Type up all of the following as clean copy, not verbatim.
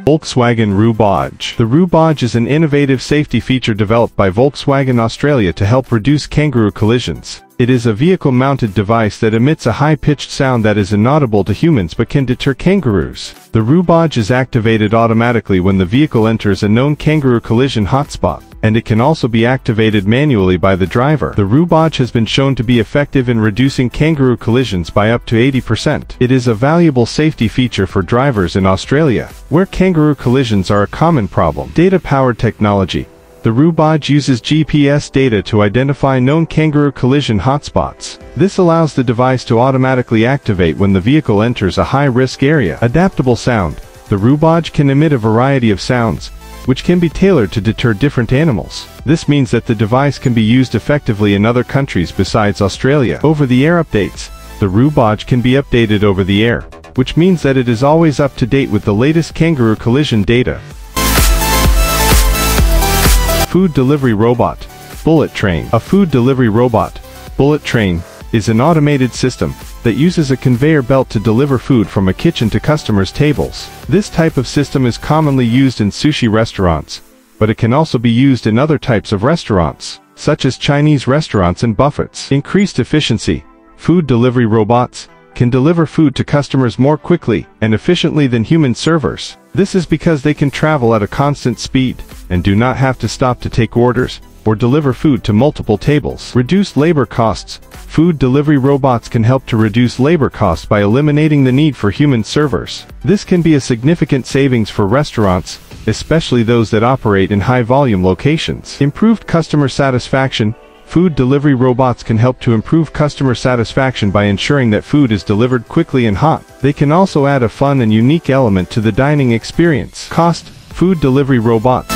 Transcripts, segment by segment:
Volkswagen RooBadge. The RooBadge is an innovative safety feature developed by Volkswagen Australia to help reduce kangaroo collisions. It is a vehicle-mounted device that emits a high-pitched sound that is inaudible to humans but can deter kangaroos. The RooBadge is activated automatically when the vehicle enters a known kangaroo collision hotspot, and it can also be activated manually by the driver. The RooBadge has been shown to be effective in reducing kangaroo collisions by up to 80%. It is a valuable safety feature for drivers in Australia, where kangaroo collisions are a common problem. Data-powered technology. The RooBadge uses GPS data to identify known kangaroo collision hotspots. This allows the device to automatically activate when the vehicle enters a high-risk area. Adaptable sound. The RooBadge can emit a variety of sounds, which can be tailored to deter different animals. This means that the device can be used effectively in other countries besides Australia. Over-the-air updates. The RooBadge can be updated over the air, which means that it is always up to date with the latest kangaroo collision data. Food delivery robot, Bullet Train. A food delivery robot, Bullet Train, is an automated system that uses a conveyor belt to deliver food from a kitchen to customers' tables. This type of system is commonly used in sushi restaurants, but it can also be used in other types of restaurants, such as Chinese restaurants and buffets. Increased efficiency. Food delivery robots can deliver food to customers more quickly and efficiently than human servers. This is because they can travel at a constant speed and do not have to stop to take orders or deliver food to multiple tables. Reduced labor costs. Food delivery robots can help to reduce labor costs by eliminating the need for human servers. This can be a significant savings for restaurants, especially those that operate in high-volume locations. Improved customer satisfaction. Food delivery robots can help to improve customer satisfaction by ensuring that food is delivered quickly and hot. They can also add a fun and unique element to the dining experience. Cost. Food delivery robots.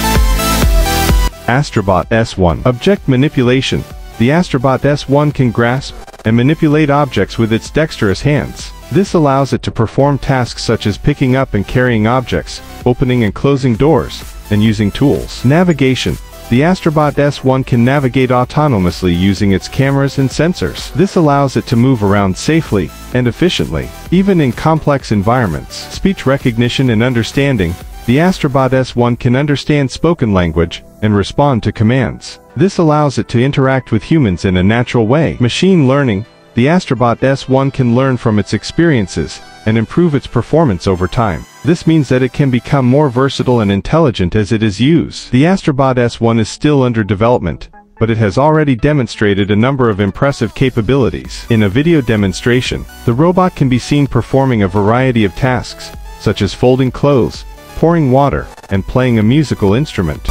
Astribot S1. Object manipulation. The Astribot S1 can grasp and manipulate objects with its dexterous hands. This allows it to perform tasks such as picking up and carrying objects, opening and closing doors, and using tools. Navigation. The Astribot S1 can navigate autonomously using its cameras and sensors. This allows it to move around safely and efficiently, even in complex environments. Speech recognition and understanding. The Astribot S1 can understand spoken language and respond to commands. This allows it to interact with humans in a natural way. Machine learning. The Astribot S1 can learn from its experiences and improve its performance over time. This means that it can become more versatile and intelligent as it is used. The Astribot S1 is still under development, but it has already demonstrated a number of impressive capabilities. In a video demonstration, the robot can be seen performing a variety of tasks, such as folding clothes, pouring water, and playing a musical instrument.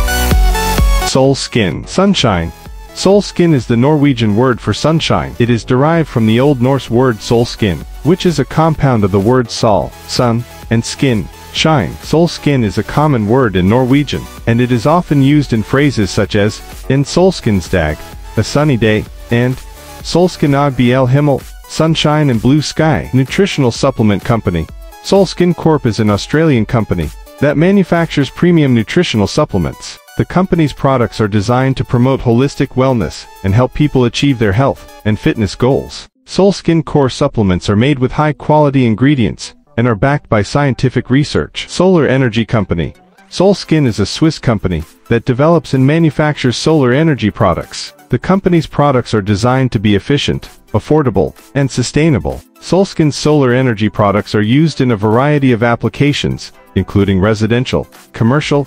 Solskin. Sunshine. Solskin is the Norwegian word for sunshine. It is derived from the Old Norse word solskin, which is a compound of the words sol, sun, and skin, shine. Solskin is a common word in Norwegian, and it is often used in phrases such as, en solskinsdag, a sunny day, and solskin og bl himmel, sunshine and blue sky. Nutritional supplement company. Solskin Corp is an Australian company that manufactures premium nutritional supplements. The company's products are designed to promote holistic wellness and help people achieve their health and fitness goals. Solskin Core supplements are made with high-quality ingredients and are backed by scientific research. Solar Energy Company. Solskin is a Swiss company that develops and manufactures solar energy products. The company's products are designed to be efficient, affordable, and sustainable. Solskin's solar energy products are used in a variety of applications, including residential, commercial.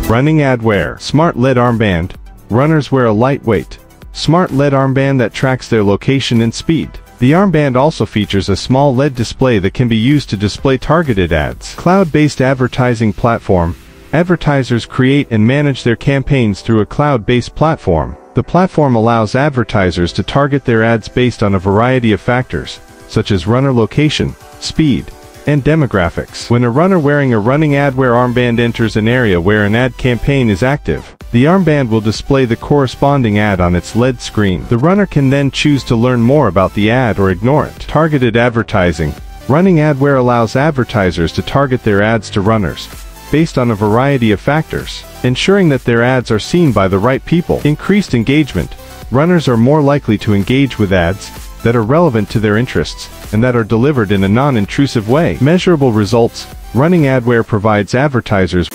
Running Adwear. Smart LED armband. Runners wear a lightweight, smart LED armband that tracks their location and speed. The armband also features a small LED display that can be used to display targeted ads. Cloud-based advertising platform. Advertisers create and manage their campaigns through a cloud-based platform. The platform allows advertisers to target their ads based on a variety of factors, such as runner location, speed, and demographics. When a runner wearing a Running Adwear armband enters an area where an ad campaign is active, the armband will display the corresponding ad on its LED screen. The runner can then choose to learn more about the ad or ignore it. Targeted advertising. Running Adwear allows advertisers to target their ads to runners, based on a variety of factors, ensuring that their ads are seen by the right people. Increased engagement. runners are more likely to engage with ads that are relevant to their interests and that are delivered in a non-intrusive way. Measurable results. Running Adwear provides advertisers.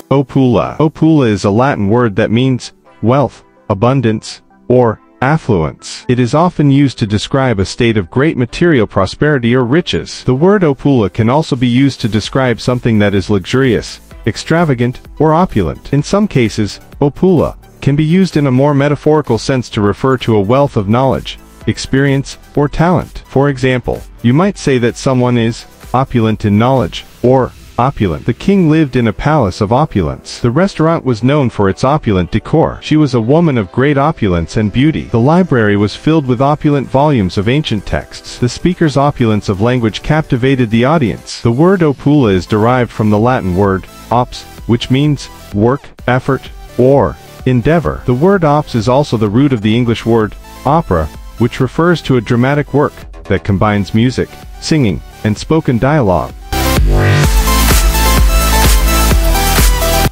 Opula. Opula is a Latin word that means wealth, abundance, or affluence. It is often used to describe a state of great material prosperity or riches. The word opula can also be used to describe something that is luxurious, extravagant, or opulent. In some cases, opula can be used in a more metaphorical sense to refer to a wealth of knowledge, experience, or talent. For example, you might say that someone is opulent in knowledge, or opulent. The king lived in a palace of opulence. The restaurant was known for its opulent decor. She was a woman of great opulence and beauty. The library was filled with opulent volumes of ancient texts. The speaker's opulence of language captivated the audience. The word opula is derived from the Latin word ops, which means work, effort, or endeavor. The word ops is also the root of the English word opera, which refers to a dramatic work that combines music, singing, and spoken dialogue.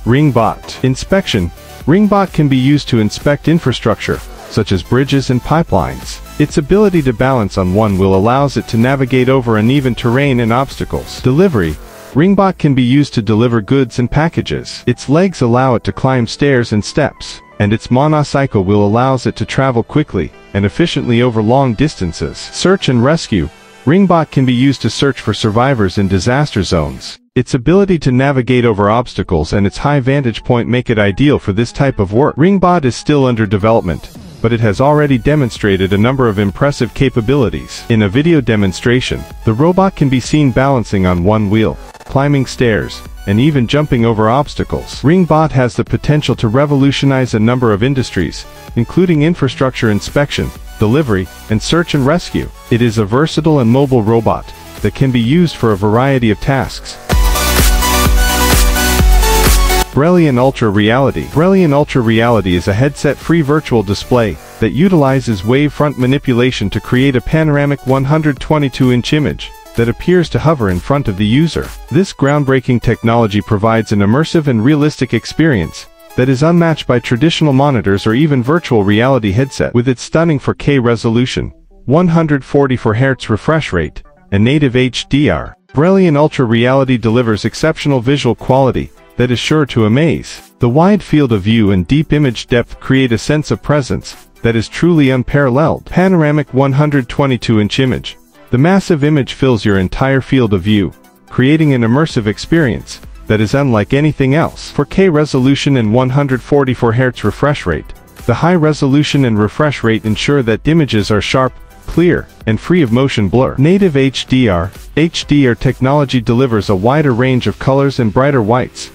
Ringbot. Inspection. Ringbot can be used to inspect infrastructure, such as bridges and pipelines. Its ability to balance on one wheel allows it to navigate over uneven terrain and obstacles. Delivery. Ringbot can be used to deliver goods and packages. Its legs allow it to climb stairs and steps, and its monocycle wheel allows it to travel quickly and efficiently over long distances. Search and rescue. Ringbot can be used to search for survivors in disaster zones. Its ability to navigate over obstacles and its high vantage point make it ideal for this type of work. Ringbot is still under development, but it has already demonstrated a number of impressive capabilities. In a video demonstration, the robot can be seen balancing on one wheel, climbing stairs, and even jumping over obstacles. Ringbot has the potential to revolutionize a number of industries, including infrastructure inspection, delivery, and search and rescue. It is a versatile and mobile robot that can be used for a variety of tasks. Brelyon Ultra Reality. Brelyon Ultra Reality is a headset-free virtual display that utilizes wavefront manipulation to create a panoramic 122-inch image that appears to hover in front of the user. This groundbreaking technology provides an immersive and realistic experience that is unmatched by traditional monitors or even virtual reality headset. With its stunning 4K resolution, 144 Hz refresh rate, and native HDR, Brelyon Ultra Reality delivers exceptional visual quality that is sure to amaze. The wide field of view and deep image depth create a sense of presence that is truly unparalleled. Panoramic 122-inch image. The massive image fills your entire field of view, creating an immersive experience that is unlike anything else. 4K resolution and 144 Hz refresh rate. The high resolution and refresh rate ensure that images are sharp, clear, and free of motion blur. Native HDR. HDR technology delivers a wider range of colors and brighter whites,